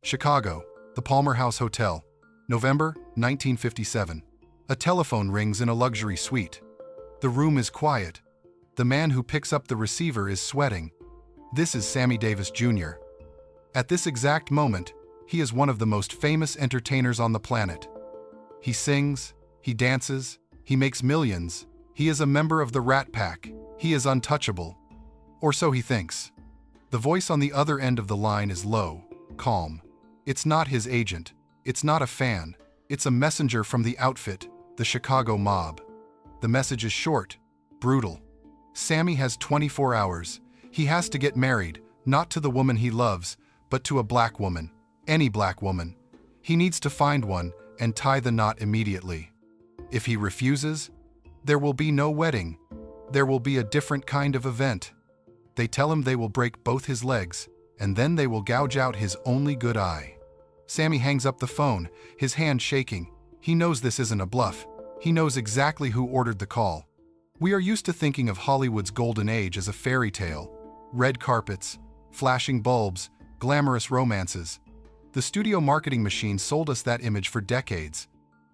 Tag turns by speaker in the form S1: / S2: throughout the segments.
S1: Chicago, the Palmer House Hotel, November 1957. A telephone rings in a luxury suite. The room is quiet. The man who picks up the receiver is sweating. This is Sammy Davis Jr. At this exact moment, he is one of the most famous entertainers on the planet. He sings, he dances, he makes millions. He is a member of the Rat Pack. He is untouchable. Or so he thinks. The voice on the other end of the line is low, calm. It's not his agent. It's not a fan. It's a messenger from the outfit, the Chicago mob. The message is short, brutal. Sammy has 24 hours. He has to get married, not to the woman he loves, but to a black woman, any black woman. He needs to find one and tie the knot immediately. If he refuses, there will be no wedding. There will be a different kind of event. They tell him they will break both his legs, and then they will gouge out his only good eye. Sammy hangs up the phone, his hand shaking. He knows this isn't a bluff. He knows exactly who ordered the call. We are used to thinking of Hollywood's golden age as a fairy tale. Red carpets, flashing bulbs, glamorous romances. The studio marketing machine sold us that image for decades.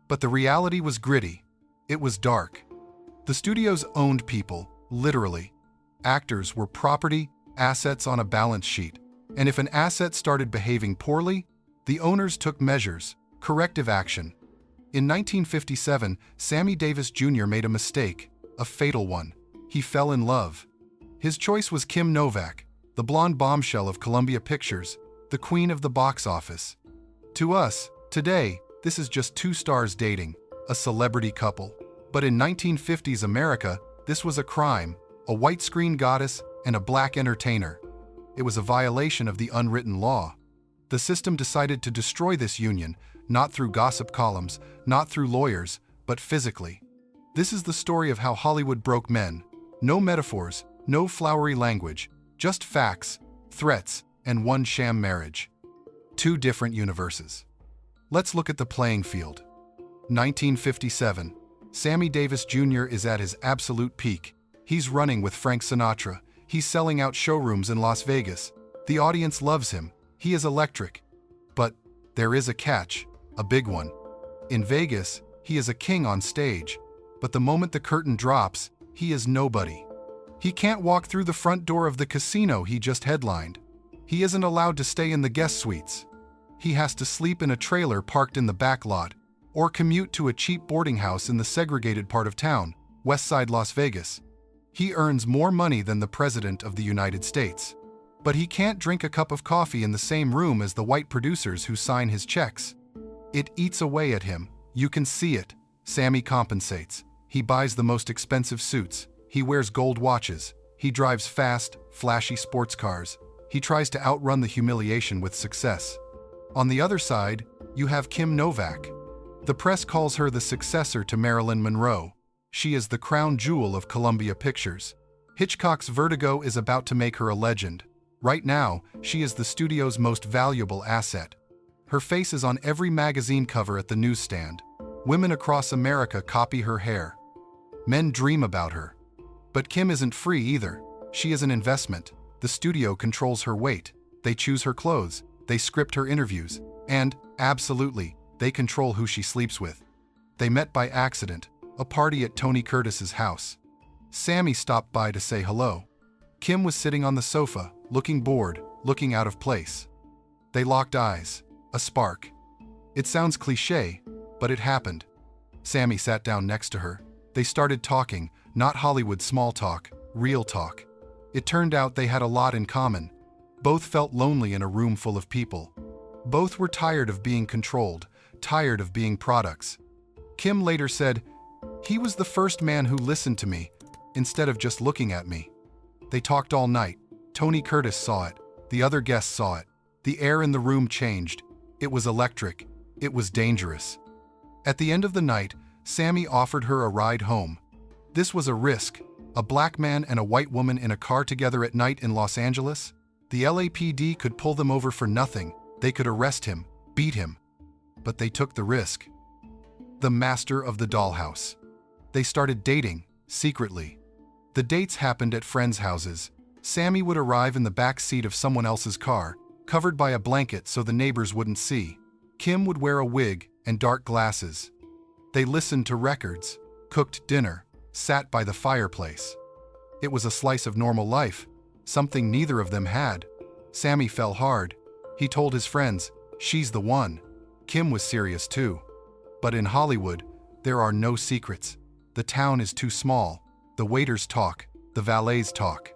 S1: But the reality was gritty. It was dark. The studios owned people, literally. Actors were property, assets on a balance sheet. And if an asset started behaving poorly, the owners took measures, corrective action. In 1957, Sammy Davis Jr. made a mistake, a fatal one. He fell in love. His choice was Kim Novak, the blonde bombshell of Columbia Pictures, the queen of the box office. To us, today, this is just two stars dating, a celebrity couple. But in 1950s America, this was a crime, a white screen goddess and a black entertainer. It was a violation of the unwritten law. The system decided to destroy this union, not through gossip columns, not through lawyers, but physically. This is the story of how Hollywood broke men. No metaphors, no flowery language, just facts, threats, and one sham marriage. Two different universes. Let's look at the playing field. 1957. Sammy Davis Jr. is at his absolute peak. He's running with Frank Sinatra. He's selling out showrooms in Las Vegas. The audience loves him. He is electric. But there is a catch, a big one. In Vegas, he is a king on stage. But the moment the curtain drops, he is nobody. He can't walk through the front door of the casino he just headlined. He isn't allowed to stay in the guest suites. He has to sleep in a trailer parked in the back lot, or commute to a cheap boarding house in the segregated part of town, West Side Las Vegas. He earns more money than the President of the United States. But he can't drink a cup of coffee in the same room as the white producers who sign his checks. It eats away at him. You can see it. Sammy compensates. He buys the most expensive suits. He wears gold watches. He drives fast, flashy sports cars. He tries to outrun the humiliation with success. On the other side, you have Kim Novak. The press calls her the successor to Marilyn Monroe. She is the crown jewel of Columbia Pictures. Hitchcock's Vertigo is about to make her a legend. Right now, she is the studio's most valuable asset. Her face is on every magazine cover at the newsstand. Women across America copy her hair. Men dream about her. But Kim isn't free either. She is an investment. The studio controls her weight. They choose her clothes. They script her interviews. And, absolutely, they control who she sleeps with. They met by accident, a party at Tony Curtis's house. Sammy stopped by to say hello. Kim was sitting on the sofa, looking bored, looking out of place. They locked eyes. A spark. It sounds cliché, but it happened. Sammy sat down next to her. They started talking, not Hollywood small talk, real talk. It turned out they had a lot in common. Both felt lonely in a room full of people. Both were tired of being controlled, tired of being products. Kim later said, "He was the first man who listened to me, instead of just looking at me." They talked all night. Tony Curtis saw it. The other guests saw it. The air in the room changed. It was electric. It was dangerous. At the end of the night, Sammy offered her a ride home. This was a risk. A black man and a white woman in a car together at night in Los Angeles? The LAPD could pull them over for nothing. They could arrest him, beat him. But they took the risk. The master of the dollhouse. They started dating, secretly. The dates happened at friends' houses. Sammy would arrive in the back seat of someone else's car, covered by a blanket so the neighbors wouldn't see. Kim would wear a wig and dark glasses. They listened to records, cooked dinner, sat by the fireplace. It was a slice of normal life, something neither of them had. Sammy fell hard. He told his friends, "She's the one." Kim was serious too. But in Hollywood, there are no secrets. The town is too small. The waiters talk, the valets talk.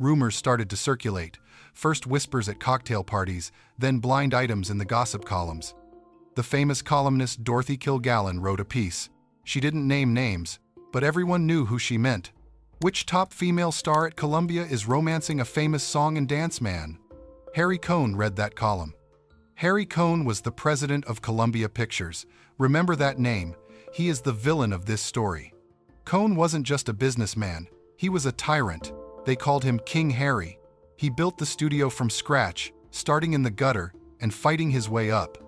S1: Rumors started to circulate, first whispers at cocktail parties, then blind items in the gossip columns. The famous columnist Dorothy Kilgallen wrote a piece. She didn't name names, but everyone knew who she meant. Which top female star at Columbia is romancing a famous song and dance man? Harry Cohn read that column. Harry Cohn was the president of Columbia Pictures. Remember that name. He is the villain of this story. Cohn wasn't just a businessman. He was a tyrant. They called him King Harry. He built the studio from scratch, starting in the gutter and fighting his way up.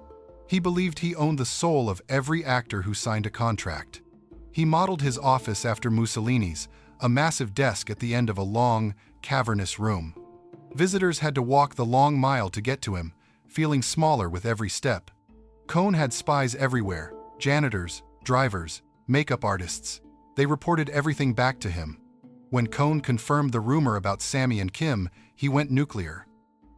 S1: He believed he owned the soul of every actor who signed a contract. He modeled his office after Mussolini's, a massive desk at the end of a long, cavernous room. Visitors had to walk the long mile to get to him, feeling smaller with every step. Cohn had spies everywhere, janitors, drivers, makeup artists. They reported everything back to him. When Cohn confirmed the rumor about Sammy and Kim, he went nuclear.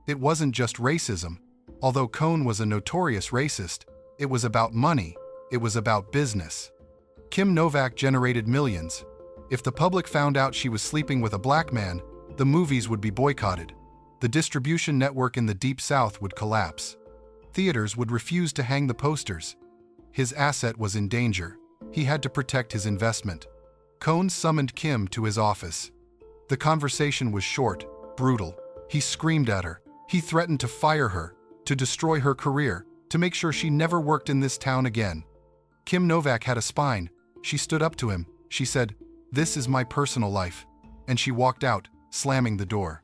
S1: It wasn't just racism. Although Cohn was a notorious racist, it was about money. It was about business. Kim Novak generated millions. If the public found out she was sleeping with a black man, the movies would be boycotted. The distribution network in the Deep South would collapse. Theaters would refuse to hang the posters. His asset was in danger. He had to protect his investment. Cohn summoned Kim to his office. The conversation was short, brutal. He screamed at her. He threatened to fire her, to destroy her career, to make sure she never worked in this town again. Kim Novak had a spine. She stood up to him. She said, "This is my personal life." And she walked out, slamming the door.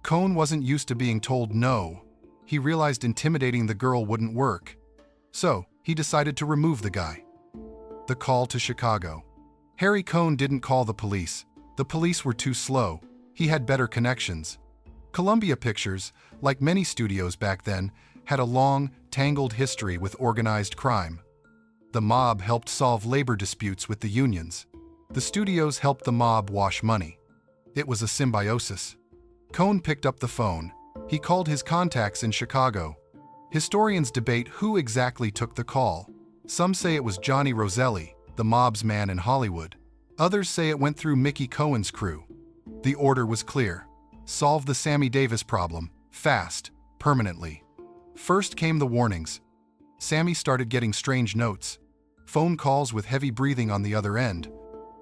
S1: Cohn wasn't used to being told no. He realized intimidating the girl wouldn't work. So, he decided to remove the guy. The call to Chicago. Harry Cohn didn't call the police. The police were too slow. He had better connections. Columbia Pictures, like many studios back then, had a long, tangled history with organized crime. The mob helped solve labor disputes with the unions. The studios helped the mob wash money. It was a symbiosis. Cohn picked up the phone. He called his contacts in Chicago. Historians debate who exactly took the call. Some say it was Johnny Roselli, the mob's man in Hollywood. Others say it went through Mickey Cohen's crew. The order was clear. Solve the Sammy Davis problem, fast, permanently. First came the warnings. Sammy started getting strange notes. Phone calls with heavy breathing on the other end.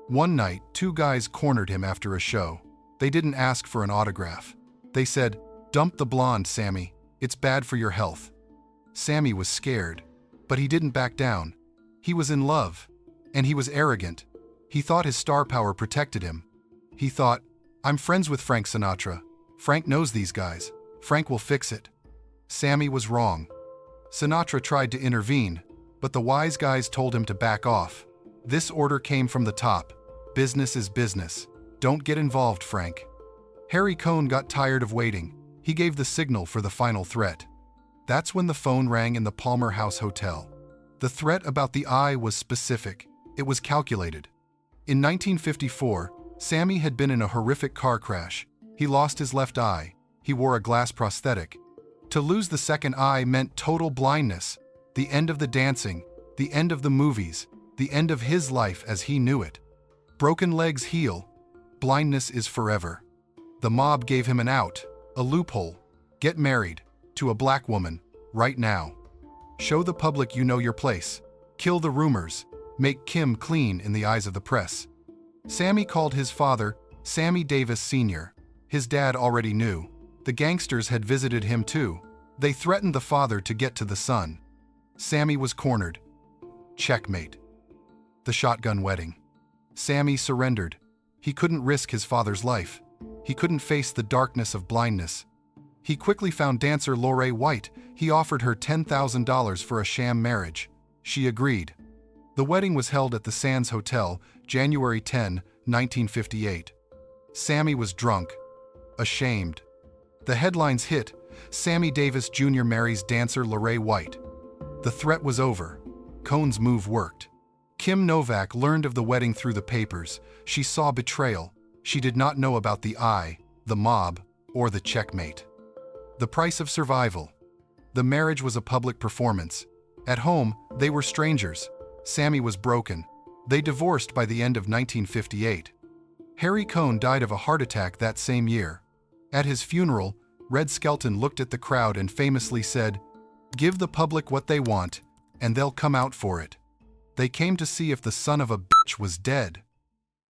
S1: One night, two guys cornered him after a show. They didn't ask for an autograph. They said, "Dump the blonde, Sammy. It's bad for your health." Sammy was scared, but he didn't back down. He was in love, and he was arrogant. He thought his star power protected him. He thought, "I'm friends with Frank Sinatra. Frank knows these guys. Frank will fix it." Sammy was wrong. Sinatra tried to intervene, but the wise guys told him to back off. This order came from the top. Business is business. Don't get involved, Frank. Harry Cohn got tired of waiting. He gave the signal for the final threat. That's when the phone rang in the Palmer House Hotel. The threat about the eye was specific. It was calculated. In 1954, Sammy had been in a horrific car crash. He lost his left eye. He wore a glass prosthetic. To lose the second eye meant total blindness, the end of the dancing, the end of the movies, the end of his life as he knew it. Broken legs heal. Blindness is forever. The mob gave him an out, a loophole. Get married to a black woman right now. Show the public you know your place. Kill the rumors. Make Kim clean in the eyes of the press. Sammy called his father Sammy Davis Jr. His dad already knew. The gangsters had visited him too. They threatened the father to get to the son. Sammy was cornered. Checkmate. The shotgun wedding. Sammy surrendered. He couldn't risk his father's life. He couldn't face the darkness of blindness. He quickly found dancer Loray White. He offered her $10,000 for a sham marriage. She agreed. The wedding was held at the Sands Hotel, January 10, 1958. Sammy was drunk, ashamed. The headlines hit, Sammy Davis Jr. marries dancer Loray White. The threat was over. Cohn's move worked. Kim Novak learned of the wedding through the papers. She saw betrayal. She did not know about the eye, the mob, or the checkmate. The price of survival. The marriage was a public performance. At home, they were strangers. Sammy was broken. They divorced by the end of 1958. Harry Cohn died of a heart attack that same year. At his funeral, Red Skelton looked at the crowd and famously said, "Give the public what they want, and they'll come out for it." They came to see if the son of a bitch was dead.